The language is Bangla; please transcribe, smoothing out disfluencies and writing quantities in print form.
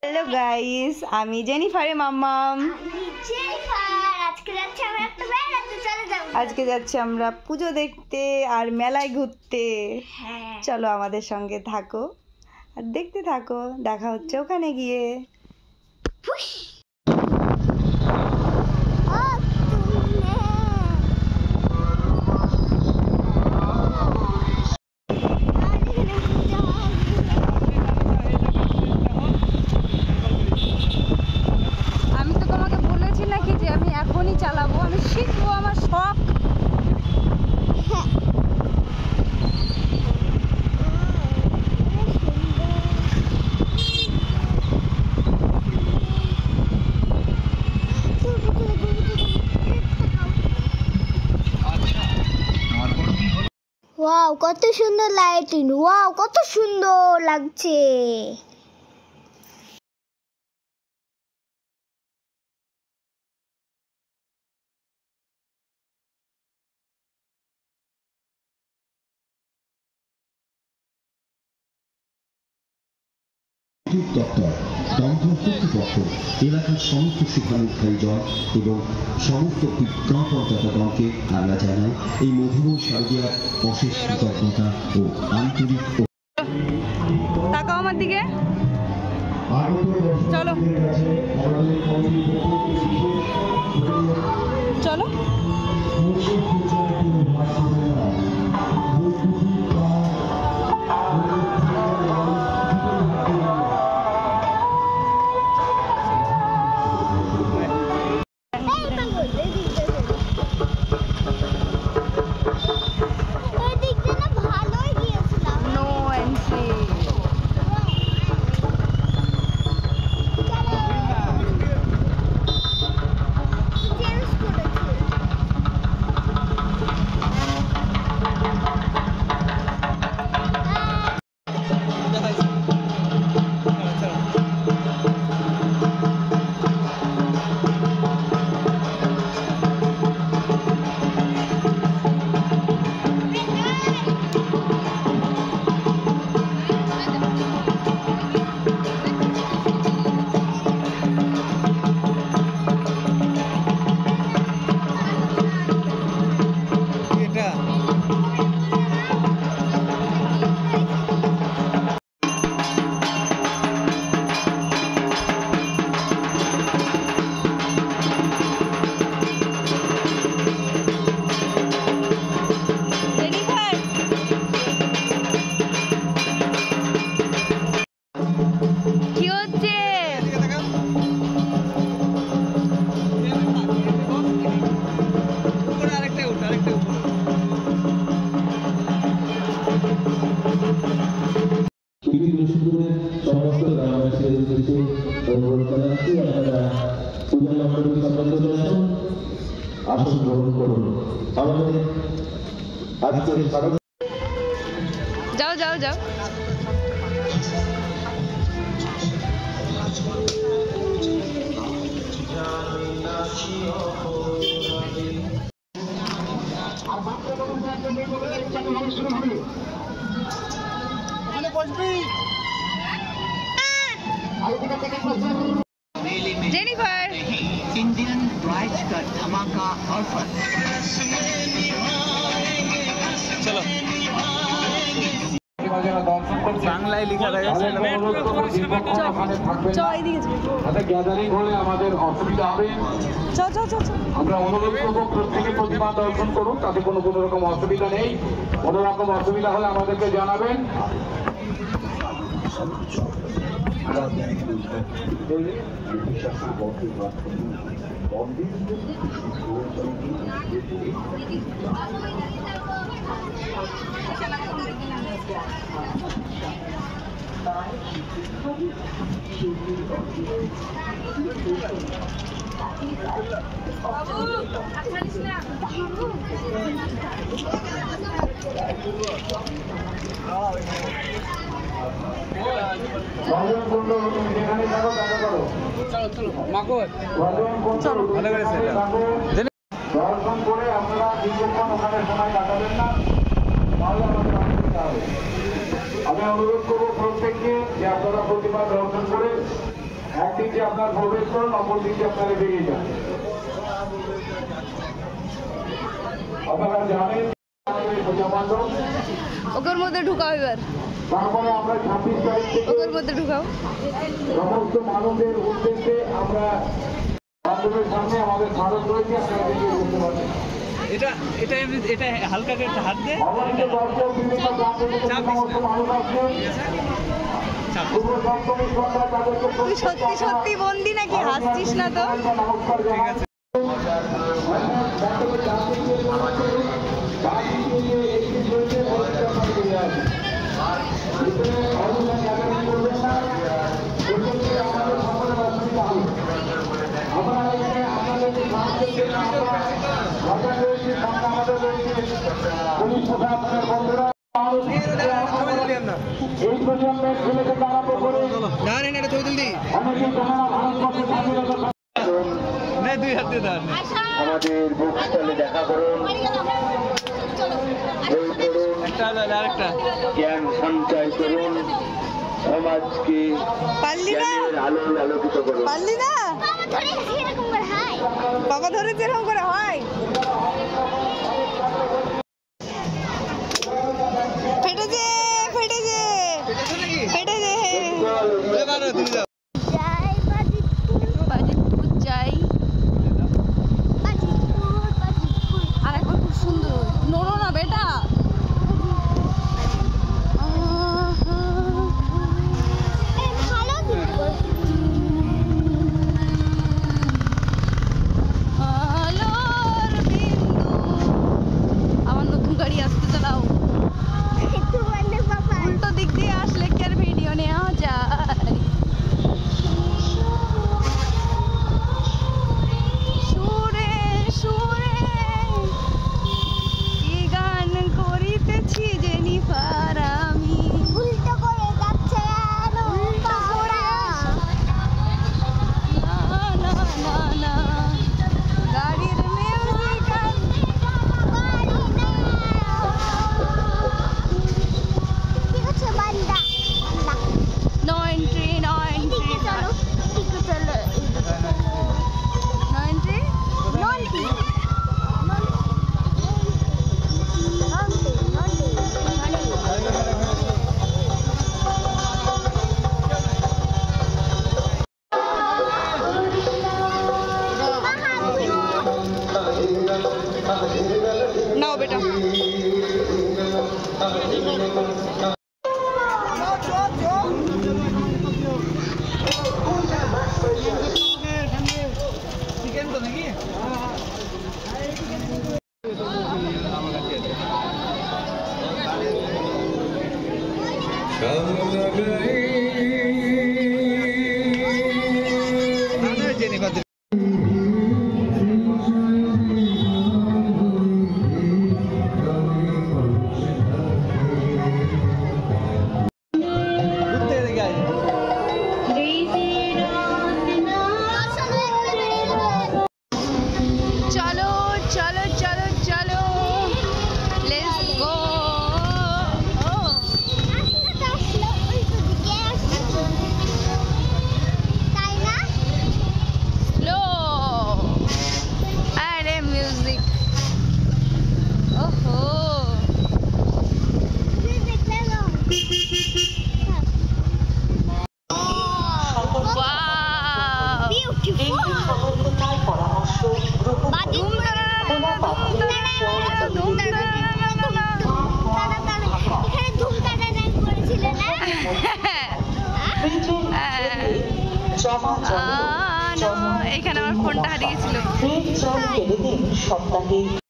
হ্যালো গাইস, আমি জেনিফারের মাম্মাম। আজকে যাচ্ছি আমরা পুজো দেখতে আর মেলায় ঘুরতে। চলো আমাদের সঙ্গে থাকো আর দেখতে থাকো, দেখা হচ্ছে ওখানে গিয়ে। আমি তো তোমাকে বলেছি নাকি যে আমি এখনই চালাবো, আমি শিখবো, আমার শখ। ওয়াও, কত সুন্দর লাইটিং! ওয়াও, কত সুন্দর লাগছে! দপ্তর, দমকল কর্তৃপক্ষ, এলাকার সমস্ত শিক্ষানুষ্ঠানজন এবং সমস্ত গ্রাম পঞ্চায়েতগণকে আমরা জানাই এই মধুময় শারদীয়ার অশেষ কৃতজ্ঞতা ও আন্তরিক। তাকাও আমার দিকে, চলো চলো। সমস্ত গ্রামবাসীদের উদ্দেশ্যে অনুরোধ করা হচ্ছে, আপনারা পূজা মণ্ডপে সম্বন্ধ চলে আসুন, আসন গ্রহণ করুন। আমাদের আজকের যাও যাও যাও। जेनिफर इंडियन ब्राइड का धमाका ऑफर। चलो বাংলায় লেখা থাকে গ্যাদারিং হলে আমাদের অসুবিধা হবে। আমরা অনুরোধ করবো প্রত্যেকে প্রতিমা দর্শন করুন, তাতে কোনো রকম অসুবিধা নেই। কোনো রকম অসুবিধা হলে আমাদেরকে জানাবেন। দর্শন করে আপনারা দীর্ঘক্ষণ ওখানে সময় কাটাবেন না, তাহলে আমাদের অসুবিধা হবে। আমি অনুরোধ করবো প্রত্যেককে যে আপনারা প্রতিমা দর্শন করে আপনার প্রবেশ করুন, অপর দিকে আপনারা বেরিয়ে যান। আপনারা জানেন পূজা মণ্ডপ, ওকের মধ্যে ঢুকাও এবার, তারপরে আমরা 26 তারিখ থেকে ওকের মধ্যে ঢুকাও। সমস্ত মানুষের উদ্দেশ্যে আমরা মণ্ডপের সামনে আমাদের স্মারক রয়েছে, আপনারা দেখে বুঝতে পারবেন। এটা এটা এমনি- এটা হালকা করে একটা হাত দে। অবশ্যই দর্শক বিভিন্ন প্রান্ত থেকে যে সমস্ত মানুষ আসছেন, শুভ সপ্তমীর সন্ধ্যায় তাদেরকে তুই সত্যি সত্যি বন্দি নাকি? হাসছিস না তো? নমস্কার জানাই। মণ্ডপের ডান দিকে বাম দিকে যে exit রয়েছে, ওইদিকে আপনারা বেরিয়ে আসুন। ভিতরে অযথা gathering করবেন না, প্রত্যেকে আমাদের সকলের অসুবিধা হবে। আপনারা এখানে আপনাদেরকে সাহায্যের জন্য আমরা সরকার রয়েছে, সামনে আমাদের রয়েছে পুলিশ প্রশাসনের বন্ধুরা। এই প্রজন্মের ছেলে থেকে আরম্ভ করে অনেকেই তোমরা ভারতবর্ষের স্বাধীনতা না, দুই হাত দিয়ে দাঁড়ান। আমাদের বুকস্থলে দেখা করুন, বই পড়ুন, একটা আরেকটা। জ্ঞান সঞ্চয় করুন, সমাজকে পারলি না? জ্ঞানের আলোয় আলোকিত করুন। পারলি না? বাবা ধরেছে এরকম করে হয়? ফেটেছে ফেটেছে ফেটেছে। বাজিতপুর যাই। আর একবার খুব সুন্দর, নোড়ো না বেটা। আলোর বিন্দু। আমার নতুন গাড়ি আসতে চালাও। উল্টো দিক দিয়ে আসলে কি আর ভিডিও নেওয়া যায়? সুরে সুরে কি গান করিতেছি জেনিফার আমি। উল্টো করে যাচ্ছে নৌকা ওরা। না না না না, গাড়ির মিউজিক ঠিক আছে বান্দা নো এন্ট্রি নো এন্ট্রি এদিকে চলো, এদিকে চলো, নো এন্ট্রি। নন্টি নাও বেটা। চিকেন তো নাকি? ঘুরতে দেখে আয়। চলো চলো চলো চলো, লেটস গো। তাই না? স্লো। আরে মিউজিক, ওহো। Wow! এখানে আমার ফোনটা হারিয়ে গেছিল। সপ্তাহে